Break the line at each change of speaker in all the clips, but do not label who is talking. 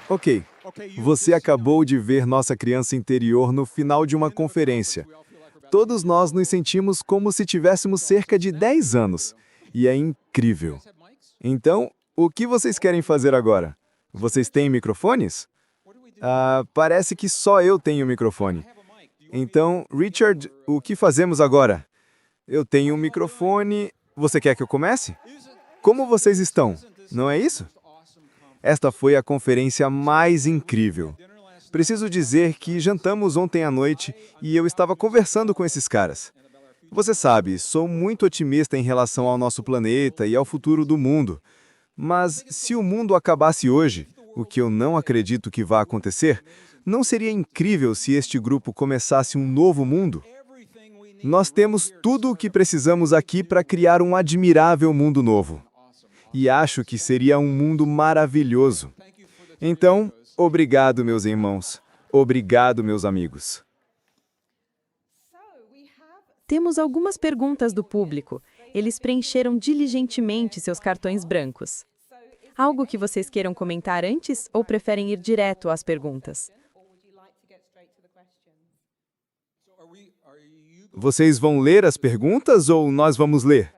Ok, você acabou de ver nossa criança interior no final de uma conferência. Todos nós nos sentimos como se tivéssemos cerca de 10 anos. E é incrível. Então, o que vocês querem fazer agora? Vocês têm microfones? Parece que só eu tenho microfone. Então, Richard, o que fazemos agora? Eu tenho um microfone. Você quer que eu comece? Como vocês estão? Não é isso? Esta foi a conferência mais incrível. Preciso dizer que jantamos ontem à noite e eu estava conversando com esses caras. Você sabe, sou muito otimista em relação ao nosso planeta e ao futuro do mundo. Mas se o mundo acabasse hoje, o que eu não acredito que vá acontecer, não seria incrível se este grupo começasse um novo mundo? Nós temos tudo o que precisamos aqui para criar um admirável mundo novo. E acho que seria um mundo maravilhoso. Então, obrigado, meus irmãos. Obrigado, meus amigos.
Temos algumas perguntas do público. Eles preencheram diligentemente seus cartões brancos. Algo que vocês queiram comentar antes ou preferem ir direto às perguntas?
Vocês vão ler as perguntas ou nós vamos ler?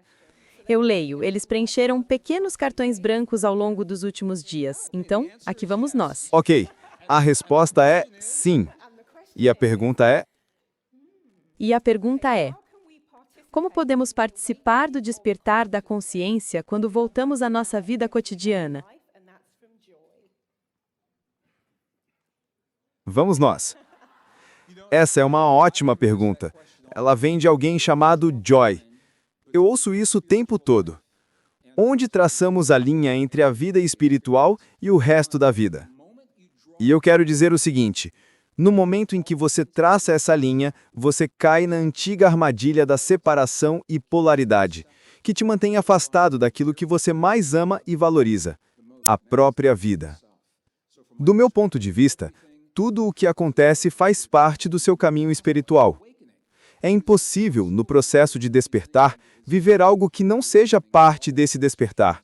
Eu leio. Eles preencheram pequenos cartões brancos ao longo dos últimos dias. Então, aqui vamos nós.
Ok, a resposta é sim. E a pergunta é:
E a pergunta é: como podemos participar do despertar da consciência quando voltamos à nossa vida cotidiana?
vamos nós. Essa é uma ótima pergunta. Ela vem de alguém chamado Joy. Eu ouço isso o tempo todo. Onde traçamos a linha entre a vida espiritual e o resto da vida? E eu quero dizer o seguinte: no momento em que você traça essa linha, você cai na antiga armadilha da separação e polaridade, que te mantém afastado daquilo que você mais ama e valoriza, a própria vida. Do meu ponto de vista, tudo o que acontece faz parte do seu caminho espiritual. É impossível, no processo de despertar, viver algo que não seja parte desse despertar.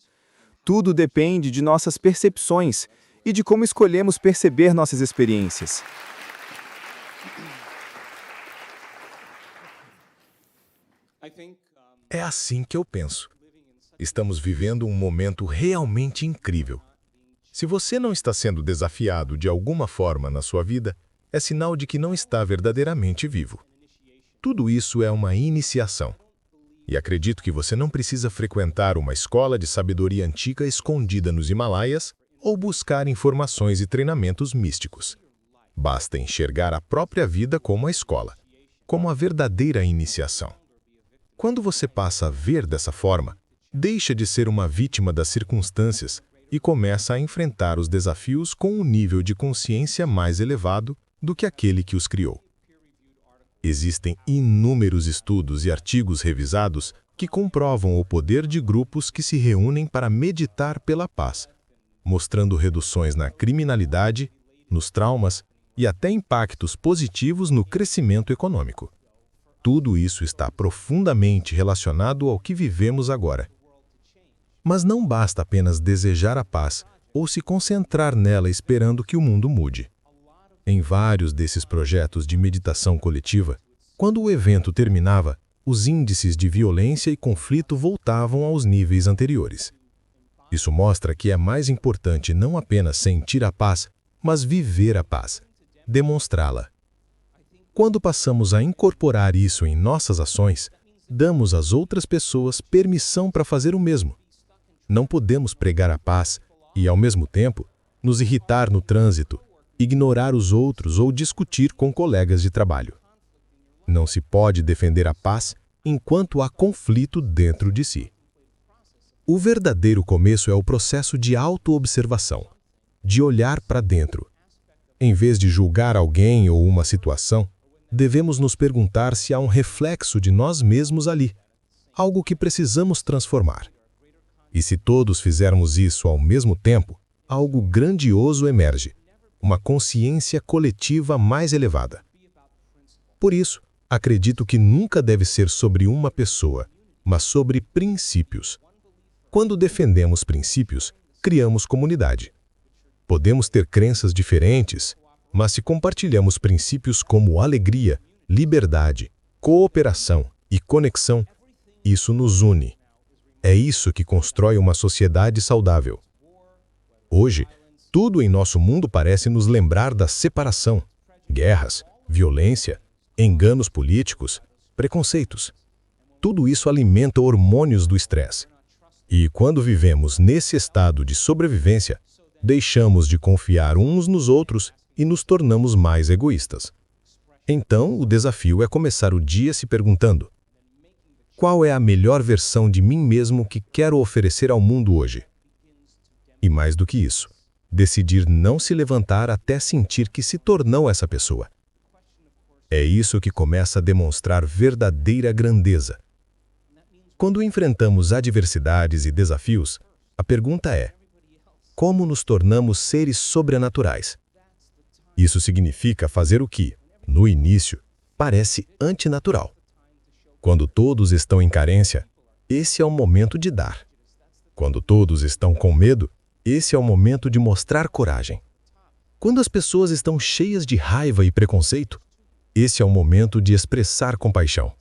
Tudo depende de nossas percepções e de como escolhemos perceber nossas experiências.
É assim que eu penso. Estamos vivendo um momento realmente incrível. Se você não está sendo desafiado de alguma forma na sua vida, é sinal de que não está verdadeiramente vivo. Tudo isso é uma iniciação. E acredito que você não precisa frequentar uma escola de sabedoria antiga escondida nos Himalaias ou buscar informações e treinamentos místicos. Basta enxergar a própria vida como a escola, como a verdadeira iniciação. Quando você passa a ver dessa forma, deixa de ser uma vítima das circunstâncias e começa a enfrentar os desafios com um nível de consciência mais elevado do que aquele que os criou. Existem inúmeros estudos e artigos revisados que comprovam o poder de grupos que se reúnem para meditar pela paz, mostrando reduções na criminalidade, nos traumas e até impactos positivos no crescimento econômico. Tudo isso está profundamente relacionado ao que vivemos agora. Mas não basta apenas desejar a paz ou se concentrar nela esperando que o mundo mude. Em vários desses projetos de meditação coletiva, quando o evento terminava, os índices de violência e conflito voltavam aos níveis anteriores. Isso mostra que é mais importante não apenas sentir a paz, mas viver a paz, demonstrá-la. Quando passamos a incorporar isso em nossas ações, damos às outras pessoas permissão para fazer o mesmo. Não podemos pregar a paz e, ao mesmo tempo, nos irritar no trânsito, ignorar os outros ou discutir com colegas de trabalho. Não se pode defender a paz enquanto há conflito dentro de si. O verdadeiro começo é o processo de autoobservação, de olhar para dentro. Em vez de julgar alguém ou uma situação, devemos nos perguntar se há um reflexo de nós mesmos ali, algo que precisamos transformar. E se todos fizermos isso ao mesmo tempo, algo grandioso emerge, uma consciência coletiva mais elevada. Por isso, acredito que nunca deve ser sobre uma pessoa, mas sobre princípios. Quando defendemos princípios, criamos comunidade. Podemos ter crenças diferentes, mas se compartilhamos princípios como alegria, liberdade, cooperação e conexão, isso nos une. É isso que constrói uma sociedade saudável. Hoje, tudo em nosso mundo parece nos lembrar da separação, guerras, violência, enganos políticos, preconceitos. Tudo isso alimenta hormônios do estresse. E quando vivemos nesse estado de sobrevivência, deixamos de confiar uns nos outros e nos tornamos mais egoístas. Então, o desafio é começar o dia se perguntando: qual é a melhor versão de mim mesmo que quero oferecer ao mundo hoje? E mais do que isso, decidir não se levantar até sentir que se tornou essa pessoa. É isso que começa a demonstrar verdadeira grandeza. Quando enfrentamos adversidades e desafios, a pergunta é: como nos tornamos seres sobrenaturais? Isso significa fazer o que, no início, parece antinatural. Quando todos estão em carência, esse é o momento de dar. Quando todos estão com medo, esse é o momento de mostrar coragem. Quando as pessoas estão cheias de raiva e preconceito, esse é o momento de expressar compaixão.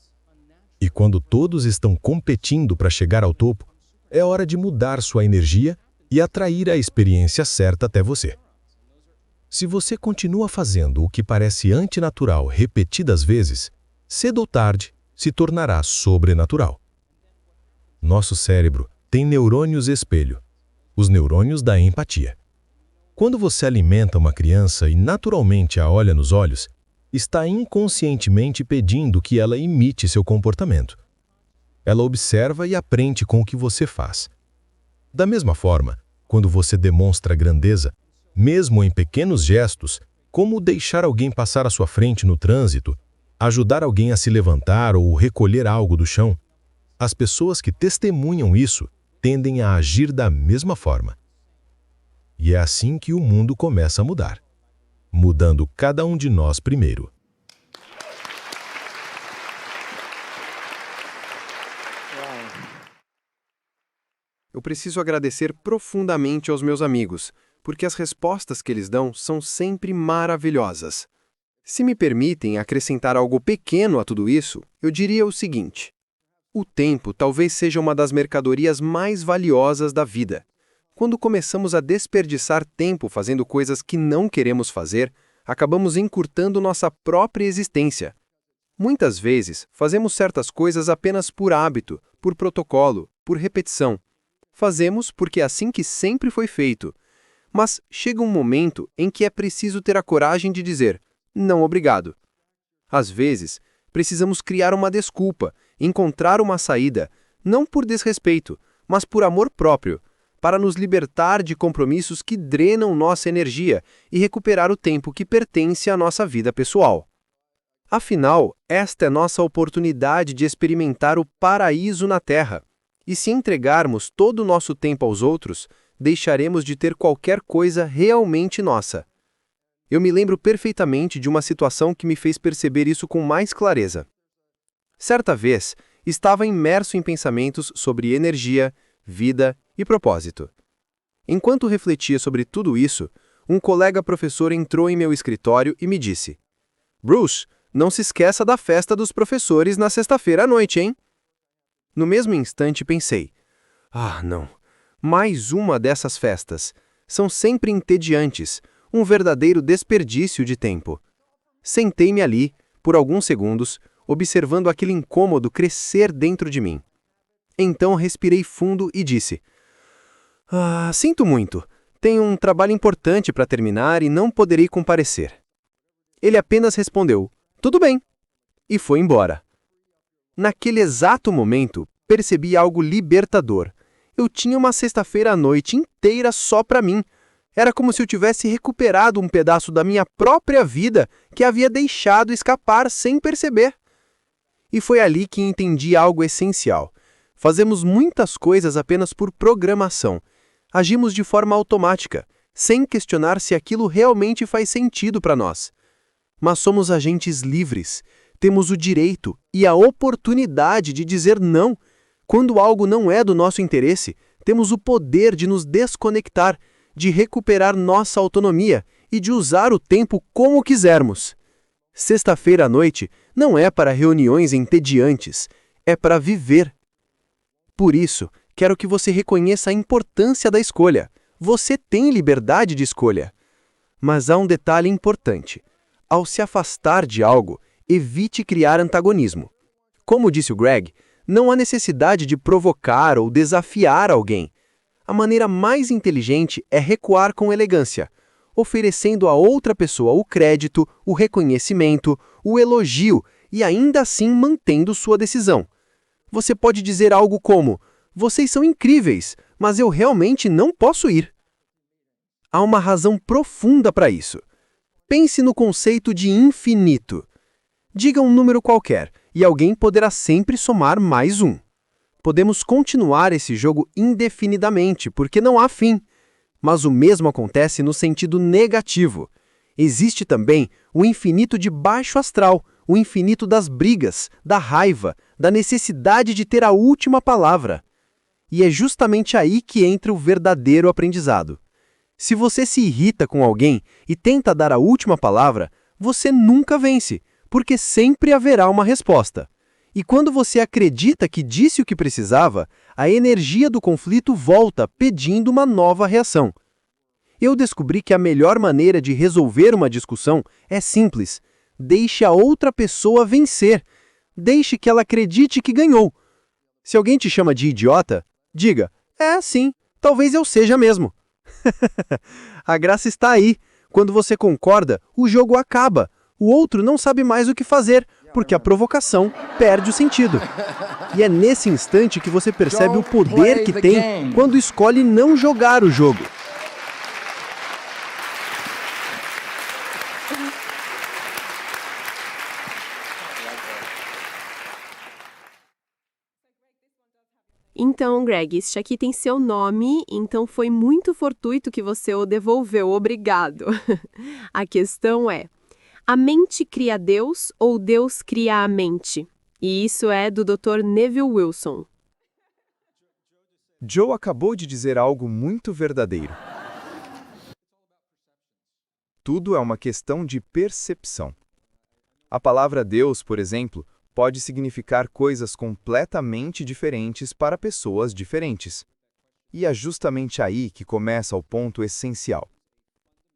E quando todos estão competindo para chegar ao topo, é hora de mudar sua energia e atrair a experiência certa até você. Se você continua fazendo o que parece antinatural repetidas vezes, cedo ou tarde se tornará sobrenatural. Nosso cérebro tem neurônios espelho, os neurônios da empatia. Quando você alimenta uma criança e naturalmente a olha nos olhos, está inconscientemente pedindo que ela imite seu comportamento. Ela observa e aprende com o que você faz. Da mesma forma, quando você demonstra grandeza, mesmo em pequenos gestos, como deixar alguém passar à sua frente no trânsito, ajudar alguém a se levantar ou recolher algo do chão, as pessoas que testemunham isso tendem a agir da mesma forma. E é assim que o mundo começa a mudar, mudando cada um de nós primeiro.
Eu preciso agradecer profundamente aos meus amigos, porque as respostas que eles dão são sempre maravilhosas. Se me permitem acrescentar algo pequeno a tudo isso, eu diria o seguinte: o tempo talvez seja uma das mercadorias mais valiosas da vida. Quando começamos a desperdiçar tempo fazendo coisas que não queremos fazer, acabamos encurtando nossa própria existência. Muitas vezes, fazemos certas coisas apenas por hábito, por protocolo, por repetição. Fazemos porque é assim que sempre foi feito. Mas chega um momento em que é preciso ter a coragem de dizer: não, obrigado. Às vezes, precisamos criar uma desculpa, encontrar uma saída, não por desrespeito, mas por amor próprio, para nos libertar de compromissos que drenam nossa energia e recuperar o tempo que pertence à nossa vida pessoal. Afinal, esta é nossa oportunidade de experimentar o paraíso na Terra. E se entregarmos todo o nosso tempo aos outros, deixaremos de ter qualquer coisa realmente nossa. Eu me lembro perfeitamente de uma situação que me fez perceber isso com mais clareza. Certa vez, estava imerso em pensamentos sobre energia, vida e propósito. Enquanto refletia sobre tudo isso, um colega professor entrou em meu escritório e me disse: Bruce, não se esqueça da festa dos professores na sexta-feira à noite, hein? No mesmo instante pensei: não, mais uma dessas festas. São sempre entediantes, um verdadeiro desperdício de tempo. Sentei-me ali, por alguns segundos, observando aquele incômodo crescer dentro de mim. Então respirei fundo e disse: sinto muito, tenho um trabalho importante para terminar e não poderei comparecer. Ele apenas respondeu: tudo bem, e foi embora. Naquele exato momento, percebi algo libertador. Eu tinha uma sexta-feira à noite inteira só para mim. Era como se eu tivesse recuperado um pedaço da minha própria vida que havia deixado escapar sem perceber. E foi ali que entendi algo essencial. Fazemos muitas coisas apenas por programação. Agimos de forma automática, sem questionar se aquilo realmente faz sentido para nós. Mas somos agentes livres. Temos o direito e a oportunidade de dizer não. Quando algo não é do nosso interesse, temos o poder de nos desconectar, de recuperar nossa autonomia e de usar o tempo como quisermos. Sexta-feira à noite não é para reuniões entediantes, é para viver. Por isso, quero que você reconheça a importância da escolha. Você tem liberdade de escolha. Mas há um detalhe importante. Ao se afastar de algo, evite criar antagonismo. Como disse o Greg, não há necessidade de provocar ou desafiar alguém. A maneira mais inteligente é recuar com elegância, oferecendo a outra pessoa o crédito, o reconhecimento, o elogio e ainda assim mantendo sua decisão. Você pode dizer algo como: "Vocês são incríveis, mas eu realmente não posso ir." Há uma razão profunda para isso. Pense no conceito de infinito. Diga um número qualquer e alguém poderá sempre somar mais um. Podemos continuar esse jogo indefinidamente, porque não há fim. Mas o mesmo acontece no sentido negativo. Existe também o infinito de baixo astral, o infinito das brigas, da raiva, da necessidade de ter a última palavra. E é justamente aí que entra o verdadeiro aprendizado. Se você se irrita com alguém e tenta dar a última palavra, você nunca vence, porque sempre haverá uma resposta. E quando você acredita que disse o que precisava, a energia do conflito volta pedindo uma nova reação. Eu descobri que a melhor maneira de resolver uma discussão é simples. Deixe a outra pessoa vencer. Deixe que ela acredite que ganhou. Se alguém te chama de idiota, diga: "É, sim, talvez eu seja mesmo." A graça está aí. Quando você concorda, o jogo acaba. O outro não sabe mais o que fazer, porque a provocação perde o sentido. E é nesse instante que você percebe o poder que tem quando escolhe não jogar o jogo.
Então, Greg, este aqui tem seu nome, então foi muito fortuito que você o devolveu, obrigado. A questão é: a mente cria Deus ou Deus cria a mente? E isso é do Dr. Neville Wilson.
Joe acabou de dizer algo muito verdadeiro. Tudo é uma questão de percepção. A palavra Deus, por exemplo, pode significar coisas completamente diferentes para pessoas diferentes. E é justamente aí que começa o ponto essencial: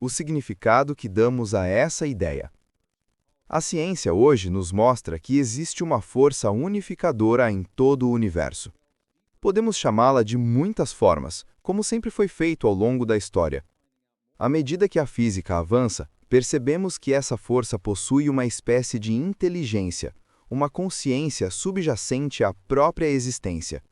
o significado que damos a essa ideia. A ciência hoje nos mostra que existe uma força unificadora em todo o universo. Podemos chamá-la de muitas formas, como sempre foi feito ao longo da história. À medida que a física avança, percebemos que essa força possui uma espécie de inteligência, uma consciência subjacente à própria existência.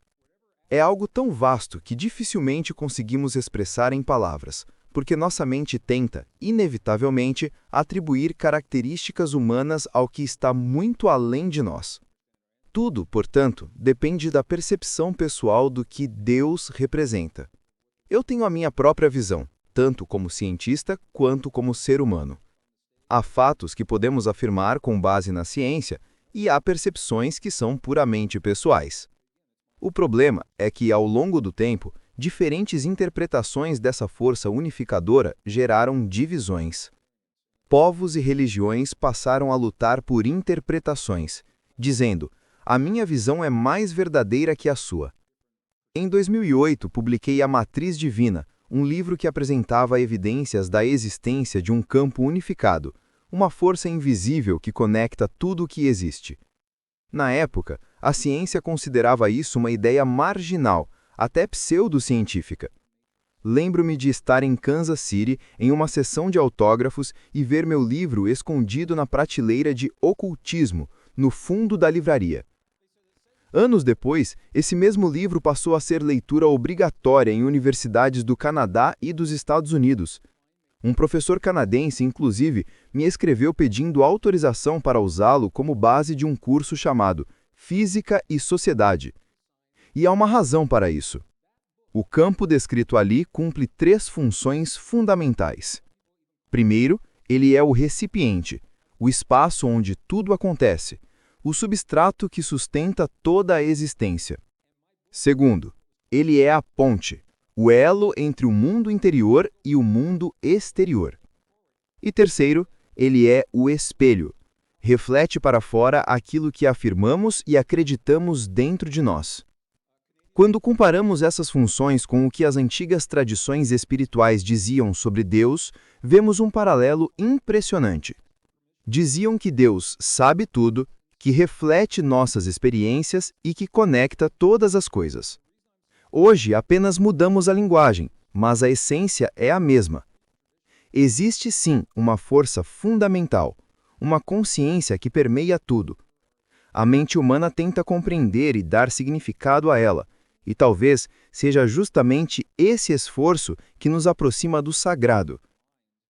É algo tão vasto que dificilmente conseguimos expressar em palavras, porque nossa mente tenta, inevitavelmente, atribuir características humanas ao que está muito além de nós. Tudo, portanto, depende da percepção pessoal do que Deus representa. Eu tenho a minha própria visão, tanto como cientista quanto como ser humano. Há fatos que podemos afirmar com base na ciência, e há percepções que são puramente pessoais. O problema é que, ao longo do tempo, diferentes interpretações dessa força unificadora geraram divisões. Povos e religiões passaram a lutar por interpretações, dizendo: "A minha visão é mais verdadeira que a sua." Em 2008, publiquei A Matriz Divina, um livro que apresentava evidências da existência de um campo unificado, uma força invisível que conecta tudo o que existe. Na época, a ciência considerava isso uma ideia marginal, até pseudocientífica. Lembro-me de estar em Kansas City em uma sessão de autógrafos e ver meu livro escondido na prateleira de ocultismo, no fundo da livraria. Anos depois, esse mesmo livro passou a ser leitura obrigatória em universidades do Canadá e dos Estados Unidos. Um professor canadense, inclusive, me escreveu pedindo autorização para usá-lo como base de um curso chamado Física e Sociedade. E há uma razão para isso. O campo descrito ali cumpre 3 funções fundamentais. Primeiro, ele é o recipiente, o espaço onde tudo acontece, o substrato que sustenta toda a existência. Segundo, ele é a ponte,
o elo entre o mundo interior e o mundo exterior. E terceiro, ele é o espelho. Reflete para fora aquilo que afirmamos e acreditamos dentro de nós. Quando comparamos essas funções com o que as antigas tradições espirituais diziam sobre Deus, vemos um paralelo impressionante. Diziam que Deus sabe tudo, que reflete nossas experiências e que conecta todas as coisas. Hoje apenas mudamos a linguagem, mas a essência é a mesma. Existe sim uma força fundamental, uma consciência que permeia tudo. A mente humana tenta compreender e dar significado a ela, e talvez seja justamente esse esforço que nos aproxima do sagrado.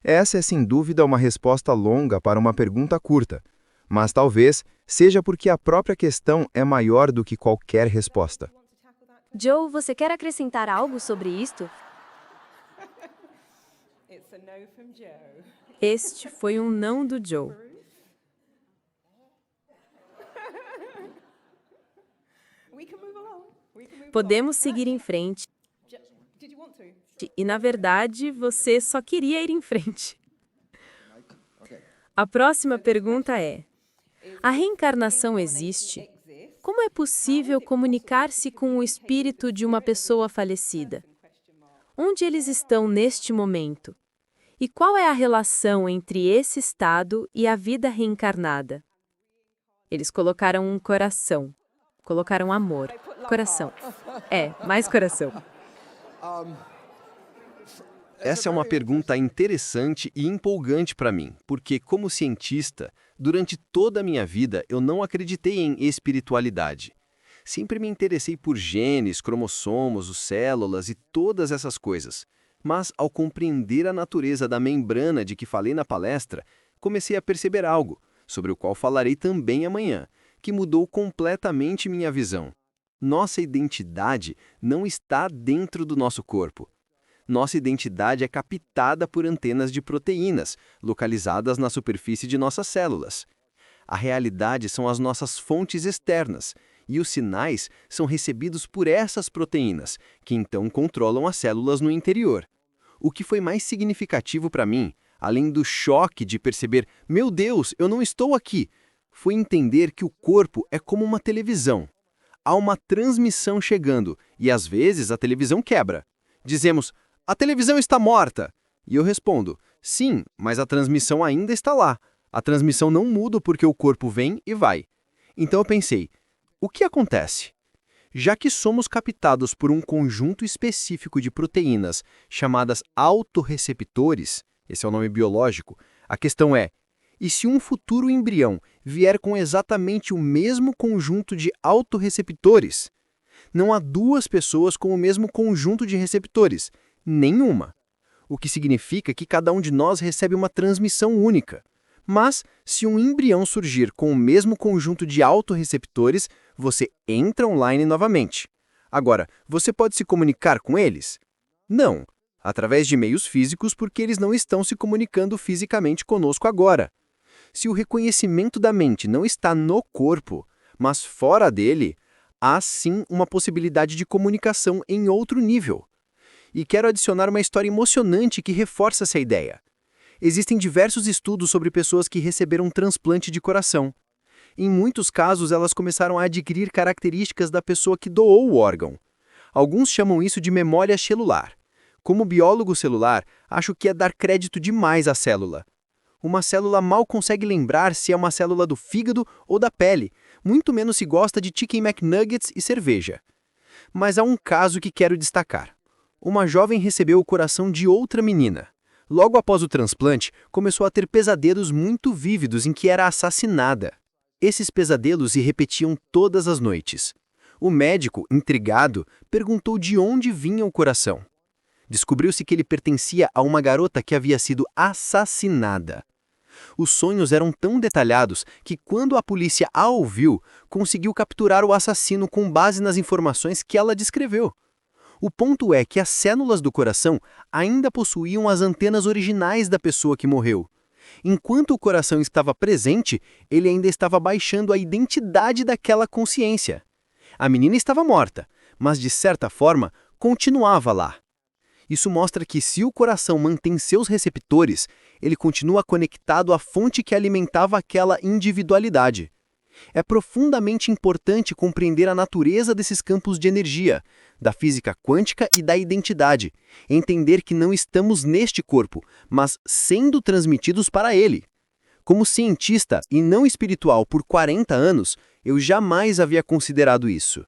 Essa é sem dúvida uma resposta longa para uma pergunta curta, mas talvez seja porque a própria questão é maior do que qualquer resposta.
Joe, você quer acrescentar algo sobre isto?
Este foi um não do Joe. Podemos seguir em frente. E, na verdade, você só queria ir em frente. A próxima pergunta é: a reencarnação existe? Como é possível comunicar-se com o espírito de uma pessoa falecida? Onde eles estão neste momento? E qual é a relação entre esse estado e a vida reencarnada? Eles colocaram um coração. Colocaram amor. Coração. Mais coração.
Essa é uma pergunta interessante e empolgante para mim, porque, como cientista, durante toda a minha vida eu não acreditei em espiritualidade. Sempre me interessei por genes, cromossomos, células e todas essas coisas. Mas, ao compreender a natureza da membrana de que falei na palestra, comecei a perceber algo, sobre o qual falarei também amanhã, que mudou completamente minha visão. Nossa identidade não está dentro do nosso corpo. Nossa identidade é captada por antenas de proteínas, localizadas na superfície de nossas células. A realidade são as nossas fontes externas, e os sinais são recebidos por essas proteínas, que então controlam as células no interior. O que foi mais significativo para mim, além do choque de perceber, meu Deus, eu não estou aqui, foi entender que o corpo é como uma televisão. Há uma transmissão chegando, e às vezes a televisão quebra. Dizemos, a televisão está morta. E eu respondo, sim, mas a transmissão ainda está lá. A transmissão não muda porque o corpo vem e vai. Então eu pensei, o que acontece? Já que somos captados por um conjunto específico de proteínas chamadas autorreceptores, esse é o nome biológico, a questão é, e se um futuro embrião vier com exatamente o mesmo conjunto de autorreceptores? Não há duas pessoas com o mesmo conjunto de receptores, nenhuma. O que significa que cada um de nós recebe uma transmissão única. Mas, se um embrião surgir com o mesmo conjunto de autorreceptores, você entra online novamente. Agora, você pode se comunicar com eles? Não, através de meios físicos porque eles não estão se comunicando fisicamente conosco agora. Se o reconhecimento da mente não está no corpo, mas fora dele, há sim uma possibilidade de comunicação em outro nível. E quero adicionar uma história emocionante que reforça essa ideia. Existem diversos estudos sobre pessoas que receberam transplante de coração. Em muitos casos, elas começaram a adquirir características da pessoa que doou o órgão. Alguns chamam isso de memória celular. Como biólogo celular, acho que é dar crédito demais à célula. Uma célula mal consegue lembrar se é uma célula do fígado ou da pele, muito menos se gosta de chicken McNuggets e cerveja. Mas há um caso que quero destacar. Uma jovem recebeu o coração de outra menina. Logo após o transplante, começou a ter pesadelos muito vívidos em que era assassinada. Esses pesadelos se repetiam todas as noites. O médico, intrigado, perguntou de onde vinha o coração. Descobriu-se que ele pertencia a uma garota que havia sido assassinada. Os sonhos eram tão detalhados que, quando a polícia a ouviu, conseguiu capturar o assassino com base nas informações que ela descreveu. O ponto é que as células do coração ainda possuíam as antenas originais da pessoa que morreu. Enquanto o coração estava presente, ele ainda estava baixando a identidade daquela consciência. A menina estava morta, mas de certa forma continuava lá. Isso mostra que se o coração mantém seus receptores, ele continua conectado à fonte que alimentava aquela individualidade. É profundamente importante compreender a natureza desses campos de energia, da física quântica e da identidade, entender que não estamos neste corpo, mas sendo transmitidos para ele. Como cientista e não espiritual por 40 anos, eu jamais havia considerado isso.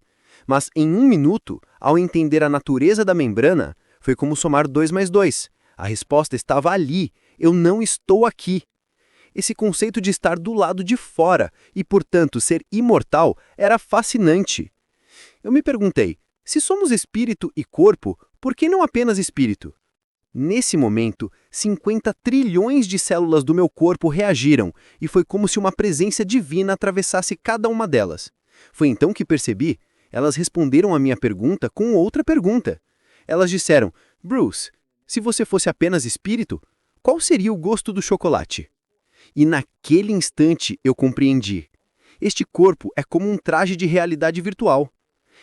Mas em 1 minuto, ao entender a natureza da membrana, foi como somar 2 mais 2. A resposta estava ali, eu não estou aqui. Esse conceito de estar do lado de fora e, portanto, ser imortal era fascinante. Eu me perguntei, se somos espírito e corpo, por que não apenas espírito? Nesse momento, 50 trilhões de células do meu corpo reagiram e foi como se uma presença divina atravessasse cada uma delas. Foi então que percebi, elas responderam à minha pergunta com outra pergunta. Elas disseram, Bruce, se você fosse apenas espírito, qual seria o gosto do chocolate? E naquele instante eu compreendi. Este corpo é como um traje de realidade virtual.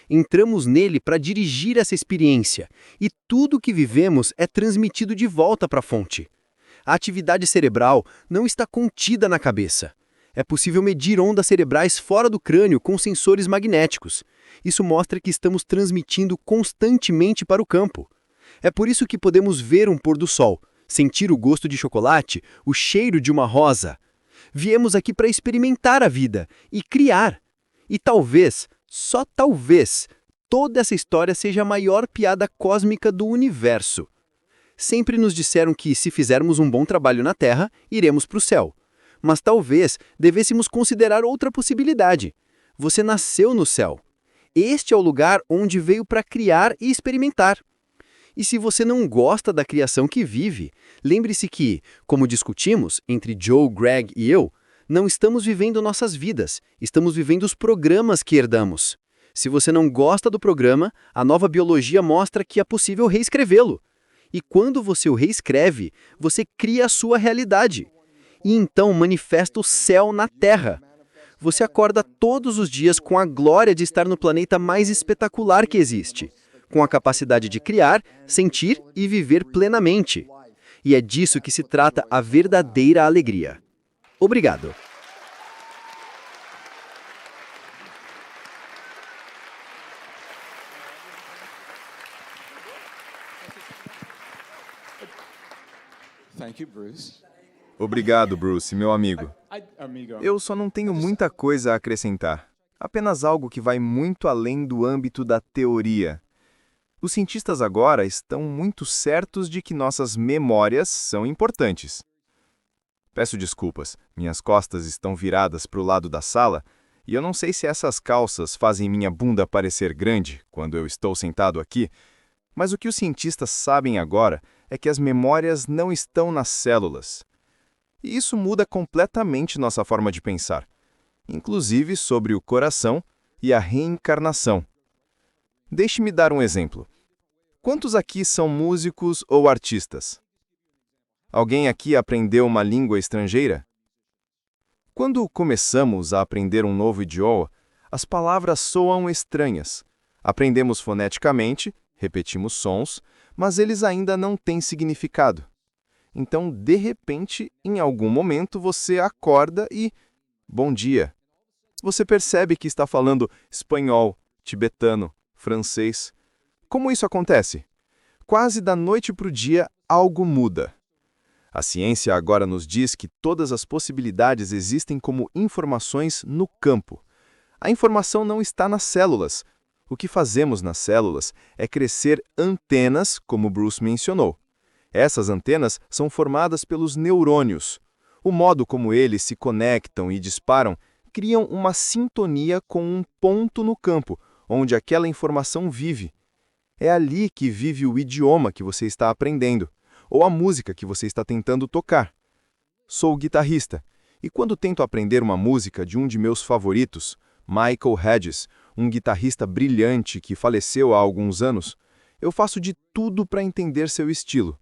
Entramos nele para dirigir essa experiência, e tudo o que vivemos é transmitido de volta para a fonte. A atividade cerebral não está contida na cabeça. É possível medir ondas cerebrais fora do crânio com sensores magnéticos. Isso mostra que estamos transmitindo constantemente para o campo. É por isso que podemos ver um pôr do sol, sentir o gosto de chocolate, o cheiro de uma rosa. Viemos aqui para experimentar a vida e criar. E talvez, só talvez, toda essa história seja a maior piada cósmica do universo. Sempre nos disseram que, se fizermos um bom trabalho na Terra, iremos para o céu. Mas talvez devêssemos considerar outra possibilidade. Você nasceu no céu. Este é o lugar onde veio para criar e experimentar. E se você não gosta da criação que vive, lembre-se que, como discutimos entre Joe, Greg e eu, não estamos vivendo nossas vidas, estamos vivendo os programas que herdamos. Se você não gosta do programa, a nova biologia mostra que é possível reescrevê-lo. E quando você o reescreve, você cria a sua realidade. E então manifesta o céu na Terra. Você acorda todos os dias com a glória de estar no planeta mais espetacular que existe, com a capacidade de criar, sentir e viver plenamente. E é disso que se trata a verdadeira alegria. Obrigado.
Obrigado, Bruce, meu amigo. Eu só não tenho muita coisa a acrescentar. Apenas algo que vai muito além do âmbito da teoria. Os cientistas agora estão muito certos de que nossas memórias são importantes. Peço desculpas, minhas costas estão viradas para o lado da sala e eu não sei se essas calças fazem minha bunda parecer grande quando eu estou sentado aqui, mas o que os cientistas sabem agora é que as memórias não estão nas células. E isso muda completamente nossa forma de pensar, inclusive sobre o coração e a reencarnação. Deixe-me dar um exemplo. Quantos aqui são músicos ou artistas? Alguém aqui aprendeu uma língua estrangeira? Quando começamos a aprender um novo idioma, as palavras soam estranhas. Aprendemos foneticamente, repetimos sons, mas eles ainda não têm significado. Então, de repente, em algum momento, você acorda e... Bom dia. Você percebe que está falando espanhol, tibetano, francês. Como isso acontece? Quase da noite para o dia, algo muda. A ciência agora nos diz que todas as possibilidades existem como informações no campo. A informação não está nas células. O que fazemos nas células é crescer antenas, como Bruce mencionou. Essas antenas são formadas pelos neurônios. O modo como eles se conectam e disparam criam uma sintonia com um ponto no campo, onde aquela informação vive. É ali que vive o idioma que você está aprendendo, ou a música que você está tentando tocar. Sou guitarrista, e quando tento aprender uma música de um de meus favoritos, Michael Hedges, um guitarrista brilhante que faleceu há alguns anos, eu faço de tudo para entender seu estilo.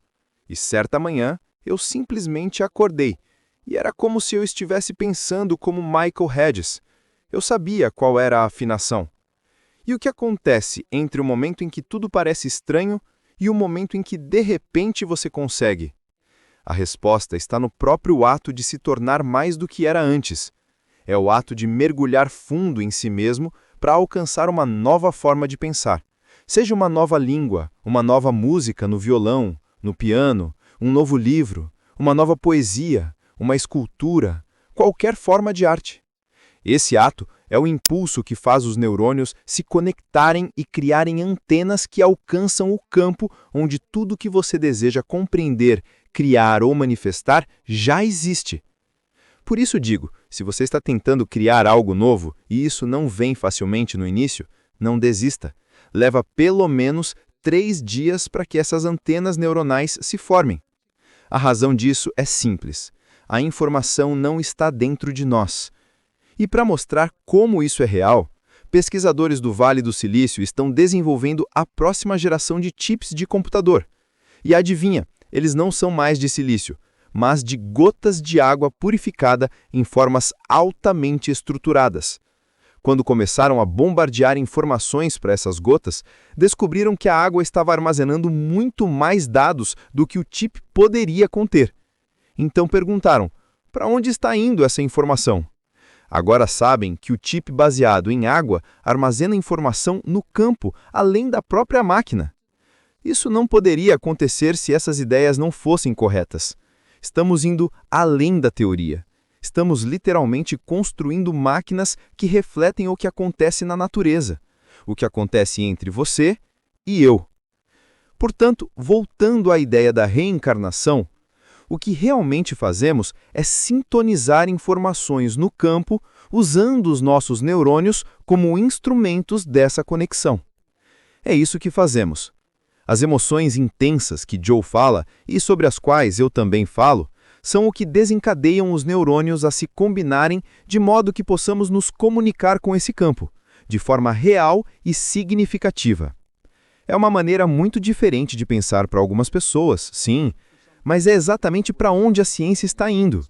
E certa manhã, eu simplesmente acordei, e era como se eu estivesse pensando como Michael Hedges. Eu sabia qual era a afinação. E o que acontece entre o momento em que tudo parece estranho e o momento em que de repente você consegue? A resposta está no próprio ato de se tornar mais do que era antes. É o ato de mergulhar fundo em si mesmo para alcançar uma nova forma de pensar. Seja uma nova língua, uma nova música no violão, no piano, um novo livro, uma nova poesia, uma escultura, qualquer forma de arte. Esse ato é o impulso que faz os neurônios se conectarem e criarem antenas que alcançam o campo onde tudo que você deseja compreender, criar ou manifestar já existe. Por isso digo, se você está tentando criar algo novo e isso não vem facilmente no início, não desista. Leva pelo menos 3 dias para que essas antenas neuronais se formem. A razão disso é simples. A informação não está dentro de nós. E para mostrar como isso é real, pesquisadores do Vale do Silício estão desenvolvendo a próxima geração de chips de computador. E adivinha, eles não são mais de silício, mas de gotas de água purificada em formas altamente estruturadas. Quando começaram a bombardear informações para essas gotas, descobriram que a água estava armazenando muito mais dados do que o chip poderia conter. Então perguntaram, para onde está indo essa informação? Agora sabem que o chip baseado em água armazena informação no campo, além da própria máquina. Isso não poderia acontecer se essas ideias não fossem corretas. Estamos indo além da teoria. Estamos literalmente construindo máquinas que refletem o que acontece na natureza, o que acontece entre você e eu. Portanto, voltando à ideia da reencarnação, o que realmente fazemos é sintonizar informações no campo usando os nossos neurônios como instrumentos dessa conexão. É isso que fazemos. As emoções intensas que Joe fala e sobre as quais eu também falo são o que desencadeiam os neurônios a se combinarem de modo que possamos nos comunicar com esse campo, de forma real e significativa. É uma maneira muito diferente de pensar para algumas pessoas, sim, mas é exatamente para onde a ciência está indo.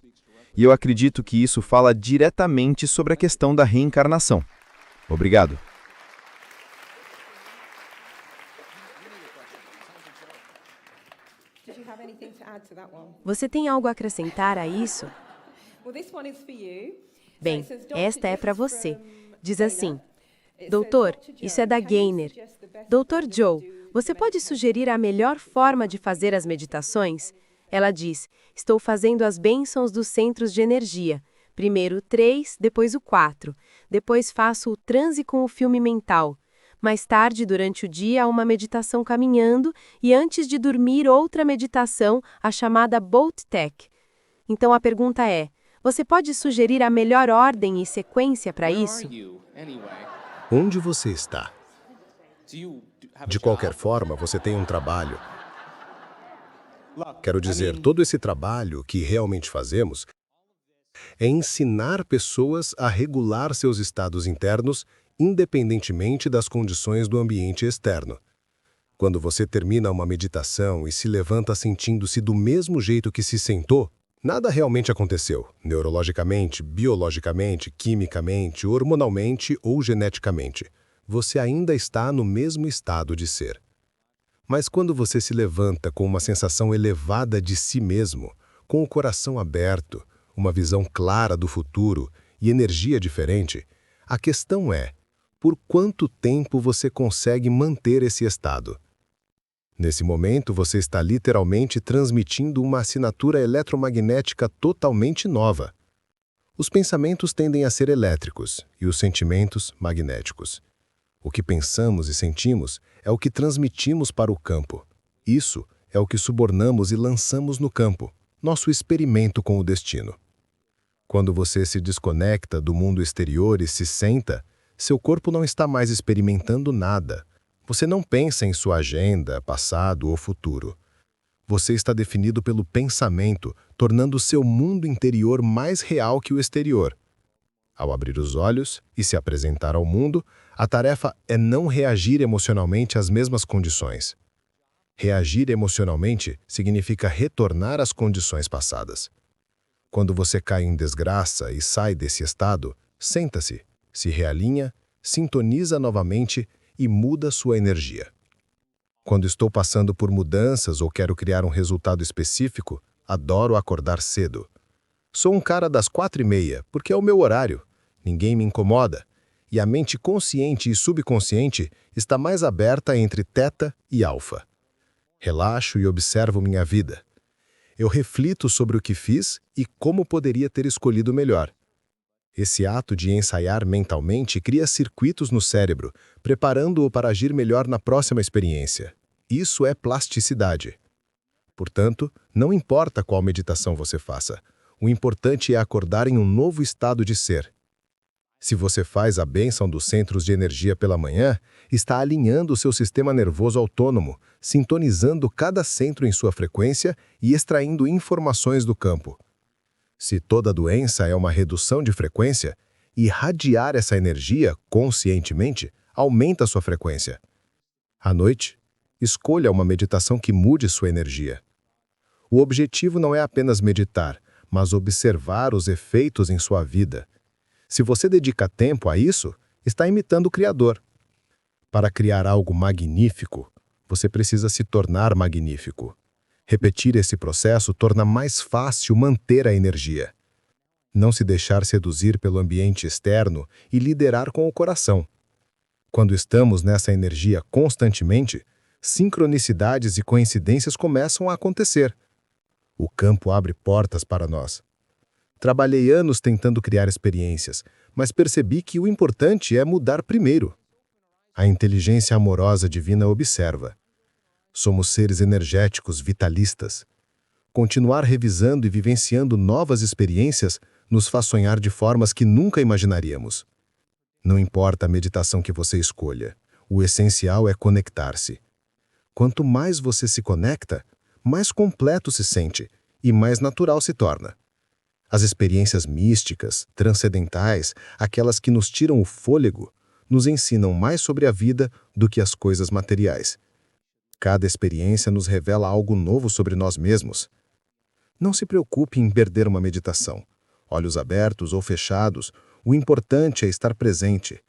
E eu acredito que isso fala diretamente sobre a questão da reencarnação. Obrigado.
Você tem algo a acrescentar a isso? Bem, esta é para você. Diz assim: Doutor, isso é da Gainer. Doutor Joe, você pode sugerir a melhor forma de fazer as meditações? Ela diz: estou fazendo as bênçãos dos centros de energia. Primeiro o 3, depois o 4. Depois faço o transe com o filme mental. Mais tarde, durante o dia, uma meditação caminhando e antes de dormir, outra meditação, a chamada Boat Tech. Então a pergunta é: você pode sugerir a melhor ordem e sequência para isso?
Onde você está? De qualquer forma, você tem um trabalho. Quero dizer, todo esse trabalho que realmente fazemos é ensinar pessoas a regular seus estados internos independentemente das condições do ambiente externo. Quando você termina uma meditação e se levanta sentindo-se do mesmo jeito que se sentou, nada realmente aconteceu, neurologicamente, biologicamente, quimicamente, hormonalmente ou geneticamente. Você ainda está no mesmo estado de ser. Mas quando você se levanta com uma sensação elevada de si mesmo, com o coração aberto, uma visão clara do futuro e energia diferente, a questão é: por quanto tempo você consegue manter esse estado? Nesse momento, você está literalmente transmitindo uma assinatura eletromagnética totalmente nova. Os pensamentos tendem a ser elétricos e os sentimentos magnéticos. O que pensamos e sentimos é o que transmitimos para o campo. Isso é o que subornamos e lançamos no campo, nosso experimento com o destino. Quando você se desconecta do mundo exterior e se senta, seu corpo não está mais experimentando nada. Você não pensa em sua agenda, passado ou futuro. Você está definido pelo pensamento, tornando seu mundo interior mais real que o exterior. Ao abrir os olhos e se apresentar ao mundo, a tarefa é não reagir emocionalmente às mesmas condições. Reagir emocionalmente significa retornar às condições passadas. Quando você cai em desgraça e sai desse estado, senta-se, se realinha, sintoniza novamente e muda sua energia. Quando estou passando por mudanças ou quero criar um resultado específico, adoro acordar cedo. Sou um cara das 4:30, porque é o meu horário. Ninguém me incomoda. E a mente consciente e subconsciente está mais aberta entre teta e alfa. Relaxo e observo minha vida. Eu reflito sobre o que fiz e como poderia ter escolhido melhor. Esse ato de ensaiar mentalmente cria circuitos no cérebro, preparando-o para agir melhor na próxima experiência. Isso é plasticidade. Portanto, não importa qual meditação você faça, o importante é acordar em um novo estado de ser. Se você faz a bênção dos centros de energia pela manhã, está alinhando o seu sistema nervoso autônomo, sintonizando cada centro em sua frequência e extraindo informações do campo. Se toda doença é uma redução de frequência, irradiar essa energia conscientemente aumenta sua frequência. À noite, escolha uma meditação que mude sua energia. O objetivo não é apenas meditar, mas observar os efeitos em sua vida. Se você dedica tempo a isso, está imitando o Criador. Para criar algo magnífico, você precisa se tornar magnífico. Repetir esse processo torna mais fácil manter a energia. Não se deixar seduzir pelo ambiente externo e liderar com o coração. Quando estamos nessa energia constantemente, sincronicidades e coincidências começam a acontecer. O campo abre portas para nós. Trabalhei anos tentando criar experiências, mas percebi que o importante é mudar primeiro. A inteligência amorosa divina observa. Somos seres energéticos vitalistas. Continuar revisando e vivenciando novas experiências nos faz sonhar de formas que nunca imaginaríamos. Não importa a meditação que você escolha, o essencial é conectar-se. Quanto mais você se conecta, mais completo se sente e mais natural se torna. As experiências místicas, transcendentais, aquelas que nos tiram o fôlego, nos ensinam mais sobre a vida do que as coisas materiais. Cada experiência nos revela algo novo sobre nós mesmos. Não se preocupe em perder uma meditação. Olhos abertos ou fechados, o importante é estar presente.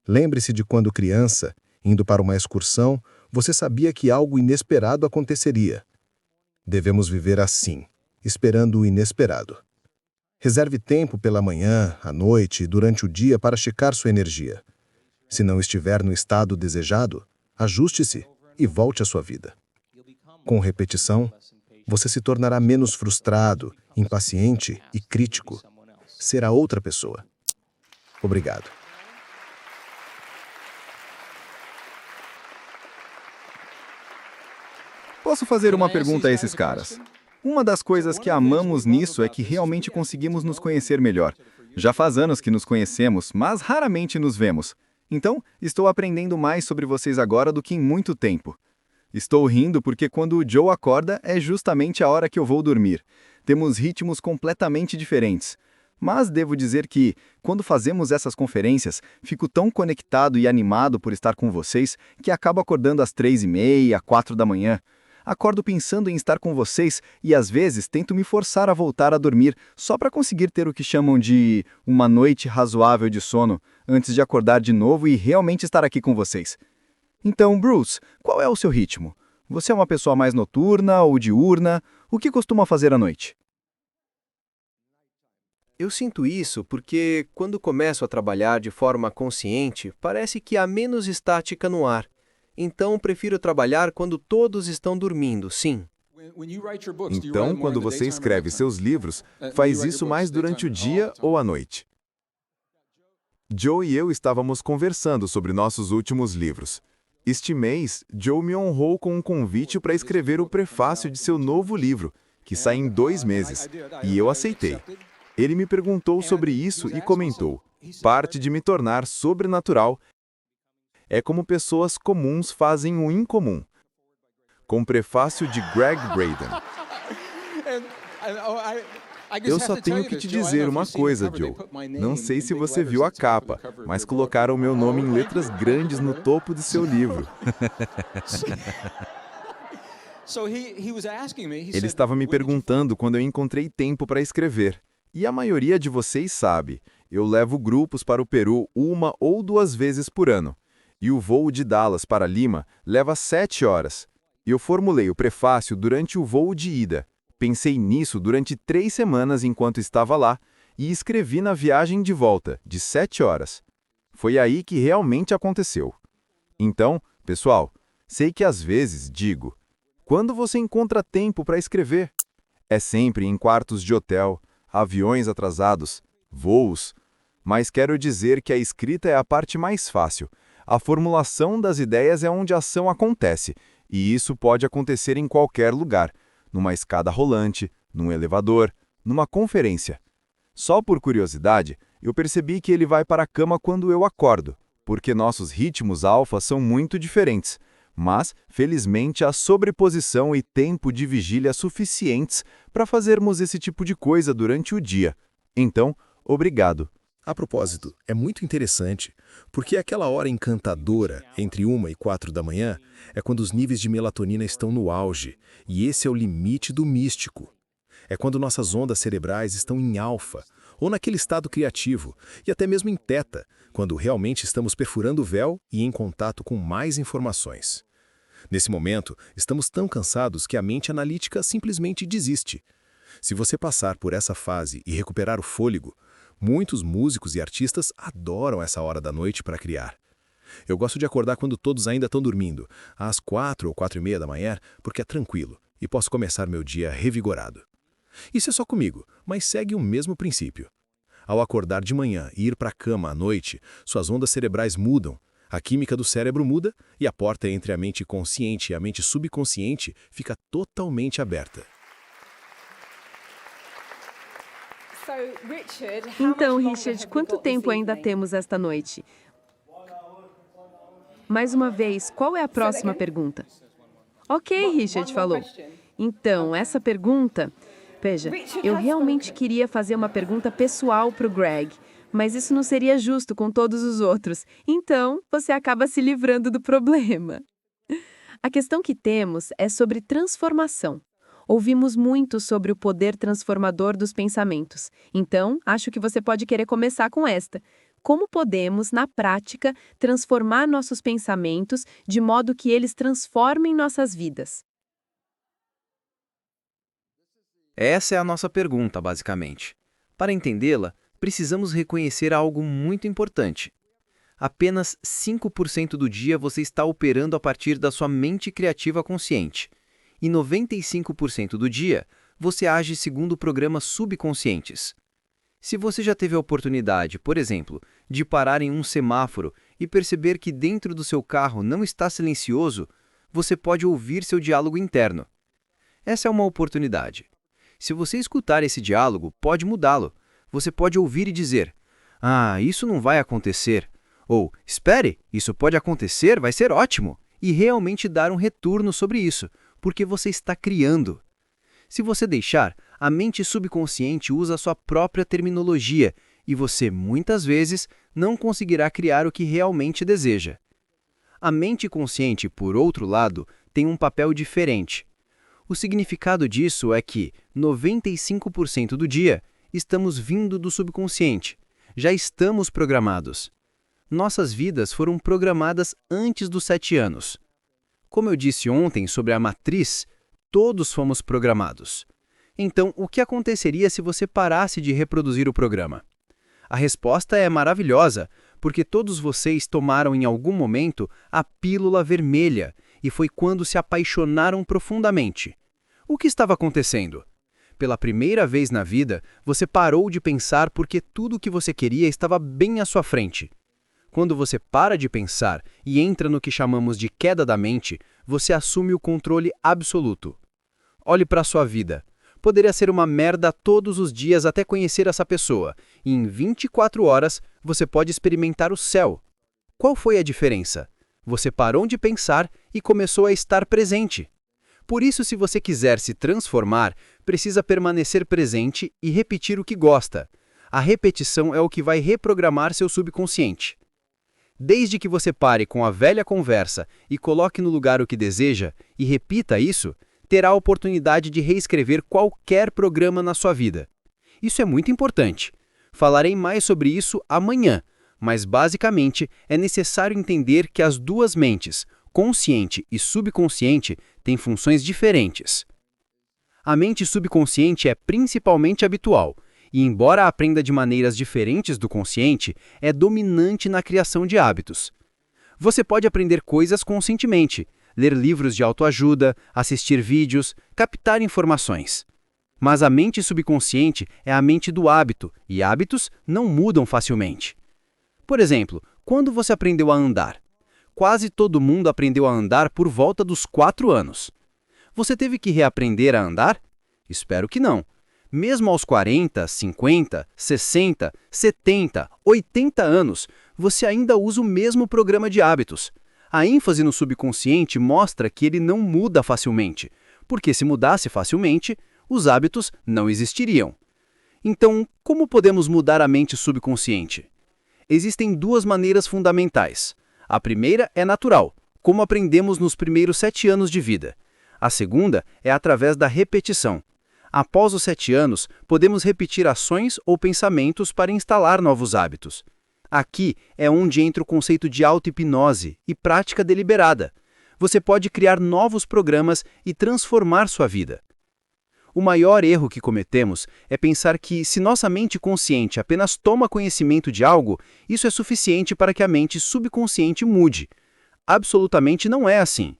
Lembre-se de quando criança, indo para uma excursão, você sabia que algo inesperado aconteceria. Devemos viver assim, esperando o inesperado. Reserve tempo pela manhã, à noite e durante o dia para checar sua energia. Se não estiver no estado desejado, ajuste-se e volte à sua vida. Com repetição, você se tornará menos frustrado, impaciente e crítico. Será outra pessoa. Obrigado.
Posso fazer uma pergunta a esses caras? Uma das coisas que amamos nisso é que realmente conseguimos nos conhecer melhor. Já faz anos que nos conhecemos, mas raramente nos vemos. Então, estou aprendendo mais sobre vocês agora do que em muito tempo. Estou rindo porque quando o Joe acorda é justamente a hora que eu vou dormir. Temos ritmos completamente diferentes. Mas devo dizer que, quando fazemos essas conferências, fico tão conectado e animado por estar com vocês que acabo acordando às 3:30, 4 da manhã. Acordo pensando em estar com vocês e às vezes tento me forçar a voltar a dormir só para conseguir ter o que chamam de uma noite razoável de sono, antes de acordar de novo e realmente estar aqui com vocês. Então, Bruce, qual é o seu ritmo? Você é uma pessoa mais noturna ou diurna? O que costuma fazer à noite?
Eu sinto isso porque, quando começo a trabalhar de forma consciente, parece que há menos estática no ar. Então, prefiro trabalhar quando todos estão dormindo, sim.
Então, quando você escreve seus livros, faz isso mais durante o dia ou à noite? Joe e eu estávamos conversando sobre nossos últimos livros. Este mês, Joe me honrou com um convite para escrever o prefácio de seu novo livro, que sai em 2 meses, e eu aceitei. Ele me perguntou sobre isso e comentou: parte de me tornar sobrenatural é como pessoas comuns fazem o incomum. Com prefácio de Greg Braden. Eu só tenho que te dizer uma coisa, Joe. Não sei se você viu a capa, mas colocaram meu nome em letras grandes no topo de seu livro. Ele estava me perguntando quando eu encontrei tempo para escrever. E a maioria de vocês sabe, eu levo grupos para o Peru 1 ou 2 vezes por ano.
E o voo de Dallas para Lima leva 7 horas. Eu formulei o prefácio durante o voo de ida. Pensei nisso durante 3 semanas enquanto estava lá e escrevi na viagem de volta, de 7 horas. Foi aí que realmente aconteceu. Então, pessoal, sei que às vezes digo, quando você encontra tempo para escrever? É sempre em quartos de hotel, aviões atrasados, voos. Mas quero dizer que a escrita é a parte mais fácil. A formulação das ideias é onde a ação acontece, e isso pode acontecer em qualquer lugar, numa escada rolante, num elevador, numa conferência. Só por curiosidade, eu percebi que ele vai para a cama quando eu acordo, porque nossos ritmos alfa são muito diferentes, mas, felizmente, há sobreposição e tempo de vigília suficientes para fazermos esse tipo de coisa durante o dia. Então, obrigado.
A propósito, é muito interessante, porque aquela hora encantadora, entre 1 e 4 da manhã, é quando os níveis de melatonina estão no auge, e esse é o limite do místico. É quando nossas ondas cerebrais estão em alfa, ou naquele estado criativo, e até mesmo em teta, quando realmente estamos perfurando o véu e em contato com mais informações. Nesse momento, estamos tão cansados que a mente analítica simplesmente desiste. Se você passar por essa fase e recuperar o fôlego, muitos músicos e artistas adoram essa hora da noite para criar. Eu gosto de acordar quando todos ainda estão dormindo, às 4 ou 4:30 da manhã, porque é tranquilo e posso começar meu dia revigorado. Isso é só comigo, mas segue o mesmo princípio. Ao acordar de manhã e ir para a cama à noite, suas ondas cerebrais mudam, a química do cérebro muda e a porta entre a mente consciente e a mente subconsciente fica totalmente aberta.
Então, Richard, quanto tempo ainda temos esta noite? Mais uma vez, qual é a próxima pergunta? Ok, Richard falou. Então, essa pergunta... Veja, eu realmente queria fazer uma pergunta pessoal para o Greg, mas isso não seria justo com todos os outros. Então, você acaba se livrando do problema. A questão que temos é sobre transformação. Ouvimos muito sobre o poder transformador dos pensamentos. Então, acho que você pode querer começar com esta. Como podemos, na prática, transformar nossos pensamentos de modo que eles transformem nossas vidas?
Essa é a nossa pergunta, basicamente. Para entendê-la, precisamos reconhecer algo muito importante. Apenas 5% do dia você está operando a partir da sua mente criativa consciente. E 95% do dia, você age segundo programas subconscientes. Se você já teve a oportunidade, por exemplo, de parar em um semáforo e perceber que dentro do seu carro não está silencioso, você pode ouvir seu diálogo interno. Essa é uma oportunidade. Se você escutar esse diálogo, pode mudá-lo. Você pode ouvir e dizer, isso não vai acontecer. Ou, espere, isso pode acontecer, vai ser ótimo. E realmente dar um retorno sobre isso, porque você está criando. Se você deixar, a mente subconsciente usa a sua própria terminologia e você, muitas vezes, não conseguirá criar o que realmente deseja. A mente consciente, por outro lado, tem um papel diferente. O significado disso é que, 95% do dia, estamos vindo do subconsciente. Já estamos programados. Nossas vidas foram programadas antes dos 7 anos. Como eu disse ontem sobre a matriz, todos fomos programados. Então, o que aconteceria se você parasse de reproduzir o programa? A resposta é maravilhosa, porque todos vocês tomaram em algum momento a pílula vermelha, e foi quando se apaixonaram profundamente. O que estava acontecendo? Pela primeira vez na vida, você parou de pensar porque tudo o que você queria estava bem à sua frente. Quando você para de pensar e entra no que chamamos de queda da mente, você assume o controle absoluto. Olhe para a sua vida. Poderia ser uma merda todos os dias até conhecer essa pessoa, e em 24 horas você pode experimentar o céu. Qual foi a diferença? Você parou de pensar e começou a estar presente. Por isso, se você quiser se transformar, precisa permanecer presente e repetir o que gosta. A repetição é o que vai reprogramar seu subconsciente. Desde que você pare com a velha conversa e coloque no lugar o que deseja, e repita isso, terá a oportunidade de reescrever qualquer programa na sua vida. Isso é muito importante. Falarei mais sobre isso amanhã, mas basicamente é necessário entender que as duas mentes, consciente e subconsciente, têm funções diferentes. A mente subconsciente é principalmente habitual, e embora aprenda de maneiras diferentes do consciente, é dominante na criação de hábitos. Você pode aprender coisas conscientemente, ler livros de autoajuda, assistir vídeos, captar informações. Mas a mente subconsciente é a mente do hábito, e hábitos não mudam facilmente. Por exemplo, quando você aprendeu a andar? Quase todo mundo aprendeu a andar por volta dos 4 anos. Você teve que reaprender a andar? Espero que não. Mesmo aos 40, 50, 60, 70, 80 anos, você ainda usa o mesmo programa de hábitos. A ênfase no subconsciente mostra que ele não muda facilmente, porque se mudasse facilmente, os hábitos não existiriam. Então, como podemos mudar a mente subconsciente? Existem 2 maneiras fundamentais. A primeira é natural, como aprendemos nos primeiros 7 anos de vida. A segunda é através da repetição. Após os 7 anos, podemos repetir ações ou pensamentos para instalar novos hábitos. Aqui é onde entra o conceito de auto-hipnose e prática deliberada. Você pode criar novos programas e transformar sua vida. O maior erro que cometemos é pensar que, se nossa mente consciente apenas toma conhecimento de algo, isso é suficiente para que a mente subconsciente mude. Absolutamente não é assim.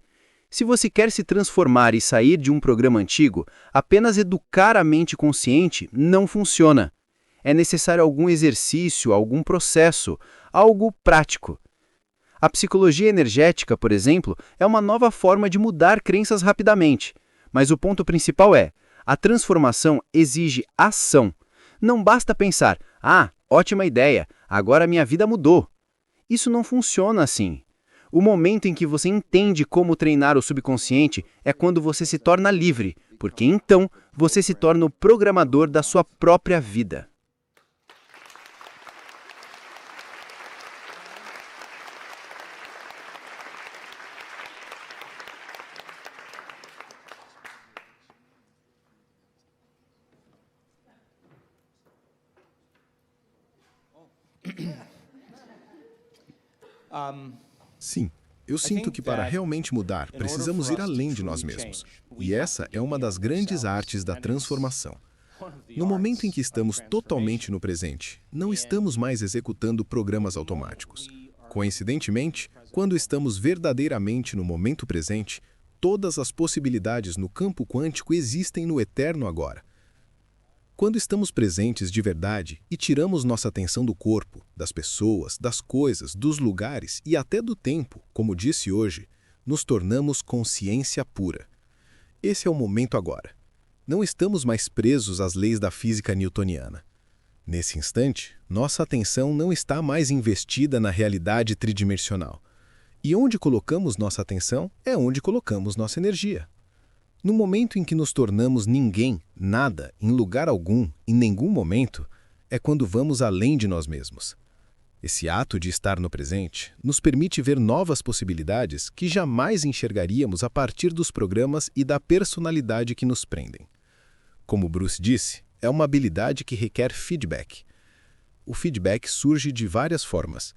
Se você quer se transformar e sair de um programa antigo, apenas educar a mente consciente não funciona. É necessário algum exercício, algum processo, algo prático. A psicologia energética, por exemplo, é uma nova forma de mudar crenças rapidamente. Mas o ponto principal é: a transformação exige ação. Não basta pensar, ótima ideia, agora minha vida mudou. Isso não funciona assim. O momento em que você entende como treinar o subconsciente é quando você se torna livre, porque então você se torna o programador da sua própria vida.
Sim, eu sinto que para realmente mudar, precisamos ir além de nós mesmos. E essa é uma das grandes artes da transformação. No momento em que estamos totalmente no presente, não estamos mais executando programas automáticos. Coincidentemente, quando estamos verdadeiramente no momento presente, todas as possibilidades no campo quântico existem no eterno agora. Quando estamos presentes de verdade e tiramos nossa atenção do corpo, das pessoas, das coisas, dos lugares e até do tempo, como disse hoje, nos tornamos consciência pura. Esse é o momento agora. Não estamos mais presos às leis da física newtoniana. Nesse instante, nossa atenção não está mais investida na realidade tridimensional. E onde colocamos nossa atenção é onde colocamos nossa energia. No momento em que nos tornamos ninguém, nada, em lugar algum, em nenhum momento, é quando vamos além de nós mesmos. Esse ato de estar no presente nos permite ver novas possibilidades que jamais enxergaríamos a partir dos programas e da personalidade que nos prendem. Como Bruce disse, é uma habilidade que requer feedback. O feedback surge de várias formas.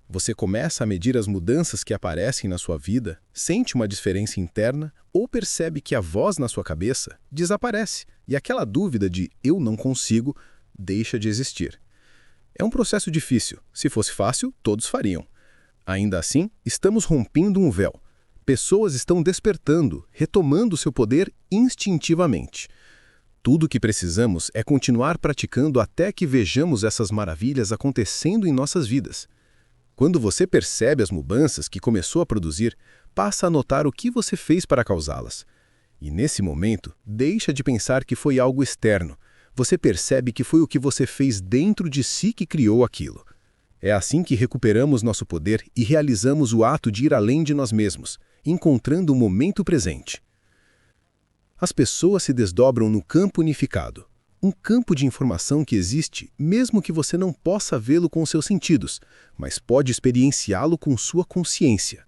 Você começa a medir as mudanças que aparecem na sua vida, sente uma diferença interna ou percebe que a voz na sua cabeça desaparece e aquela dúvida de "eu não consigo" deixa de existir. É um processo difícil. Se fosse fácil, todos fariam. Ainda assim, estamos rompendo um véu. Pessoas estão despertando, retomando seu poder instintivamente. Tudo o que precisamos é continuar praticando até que vejamos essas maravilhas acontecendo em nossas vidas. Quando você percebe as mudanças que começou a produzir, passa a notar o que você fez para causá-las. E nesse momento, deixa de pensar que foi algo externo. Você percebe que foi o que você fez dentro de si que criou aquilo. É assim que recuperamos nosso poder e realizamos o ato de ir além de nós mesmos, encontrando o momento presente. As pessoas se desdobram no campo unificado. Um campo de informação que existe, mesmo que você não possa vê-lo com seus sentidos, mas pode experienciá-lo com sua consciência.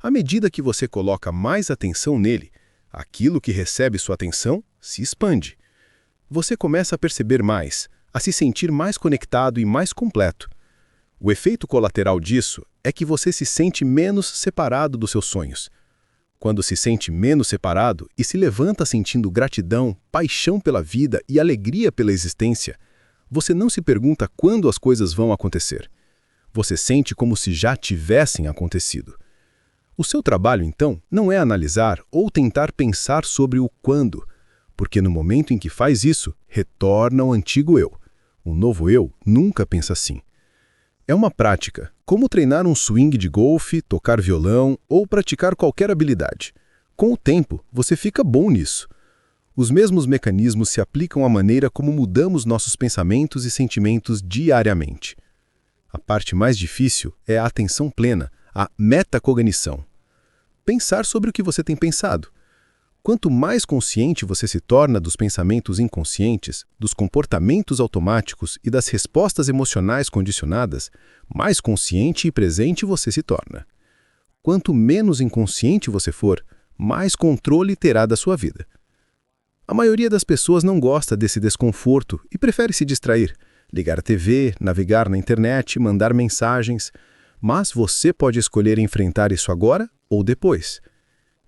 À medida que você coloca mais atenção nele, aquilo que recebe sua atenção se expande. Você começa a perceber mais, a se sentir mais conectado e mais completo. O efeito colateral disso é que você se sente menos separado dos seus sonhos. Quando se sente menos separado e se levanta sentindo gratidão, paixão pela vida e alegria pela existência, você não se pergunta quando as coisas vão acontecer. Você sente como se já tivessem acontecido. O seu trabalho, então, não é analisar ou tentar pensar sobre o quando, porque no momento em que faz isso, retorna ao antigo eu. O novo eu nunca pensa assim. É uma prática, como treinar um swing de golfe, tocar violão ou praticar qualquer habilidade. Com o tempo, você fica bom nisso. Os mesmos mecanismos se aplicam à maneira como mudamos nossos pensamentos e sentimentos diariamente. A parte mais difícil é a atenção plena, a metacognição. Pensar sobre o que você tem pensado. Quanto mais consciente você se torna dos pensamentos inconscientes, dos comportamentos automáticos e das respostas emocionais condicionadas, mais consciente e presente você se torna. Quanto menos inconsciente você for, mais controle terá da sua vida. A maioria das pessoas não gosta desse desconforto e prefere se distrair, ligar a TV, navegar na internet, mandar mensagens, mas você pode escolher enfrentar isso agora ou depois.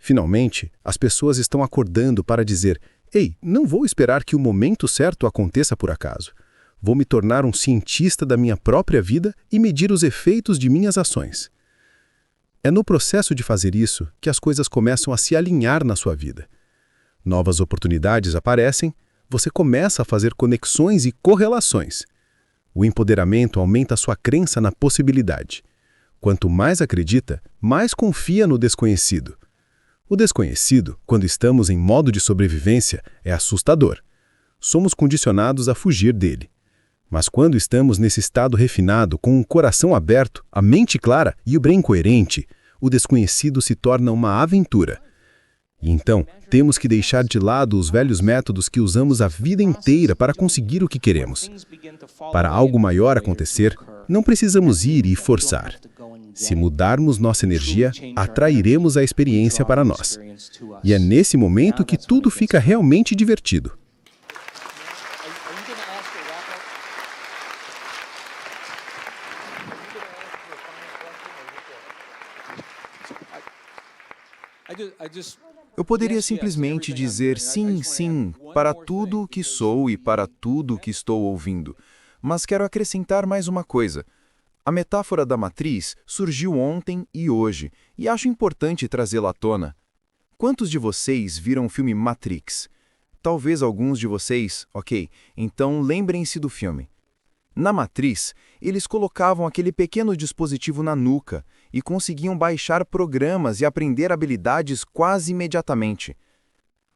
Finalmente, as pessoas estão acordando para dizer: ei, não vou esperar que o momento certo aconteça por acaso. Vou me tornar um cientista da minha própria vida e medir os efeitos de minhas ações. É no processo de fazer isso que as coisas começam a se alinhar na sua vida. Novas oportunidades aparecem, você começa a fazer conexões e correlações. O empoderamento aumenta a sua crença na possibilidade. Quanto mais acredita, mais confia no desconhecido. O desconhecido, quando estamos em modo de sobrevivência, é assustador. Somos condicionados a fugir dele. Mas quando estamos nesse estado refinado, com o coração aberto, a mente clara e o brain coerente, o desconhecido se torna uma aventura. E então, temos que deixar de lado os velhos métodos que usamos a vida inteira para conseguir o que queremos. Para algo maior acontecer, não precisamos ir e forçar. Se mudarmos nossa energia, atrairemos a experiência para nós. E é nesse momento que tudo fica realmente divertido.
Eu poderia simplesmente dizer sim, sim, para tudo o que sou e para tudo o que estou ouvindo. Mas quero acrescentar mais uma coisa. A metáfora da matriz surgiu ontem e hoje, e acho importante trazê-la à tona. Quantos de vocês viram o filme Matrix? Talvez alguns de vocês, ok, então lembrem-se do filme. Na matriz, eles colocavam aquele pequeno dispositivo na nuca e conseguiam baixar programas e aprender habilidades quase imediatamente.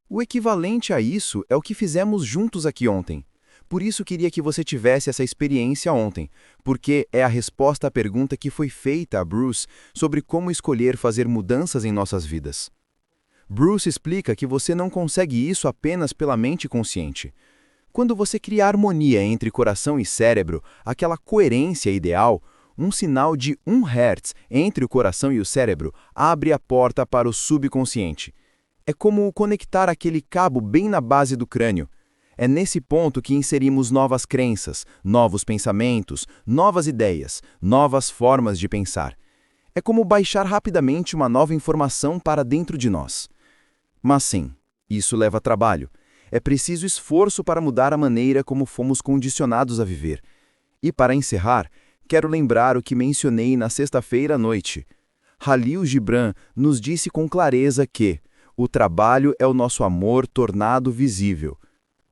O equivalente a isso é o que fizemos juntos aqui ontem. Por isso queria que você tivesse essa experiência ontem, porque é a resposta à pergunta que foi feita a Bruce sobre como escolher fazer mudanças em nossas vidas. Bruce explica que você não consegue isso apenas pela mente consciente. Quando você cria harmonia entre coração e cérebro, aquela coerência ideal, um sinal de 1 Hz entre o coração e o cérebro abre a porta para o subconsciente. É como conectar aquele cabo bem na base do crânio. É nesse ponto que inserimos novas crenças, novos pensamentos, novas ideias, novas formas de pensar. É como baixar rapidamente uma nova informação para dentro de nós. Mas sim, isso leva trabalho. É preciso esforço para mudar a maneira como fomos condicionados a viver. E para encerrar, quero lembrar o que mencionei na sexta-feira à noite. Khalil Gibran nos disse com clareza que o trabalho é o nosso amor tornado visível.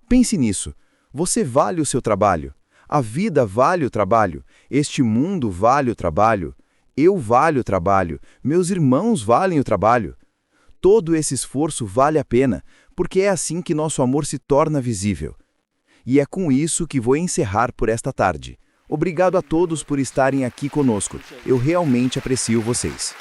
Pense nisso. Você vale o seu trabalho. A vida vale o trabalho. Este mundo vale o trabalho. Eu valho o trabalho. Meus irmãos valem o trabalho. Todo esse esforço vale a pena, porque é assim que nosso amor se torna visível. E é com isso que vou encerrar por esta tarde. Obrigado a todos por estarem aqui conosco. Eu realmente aprecio vocês.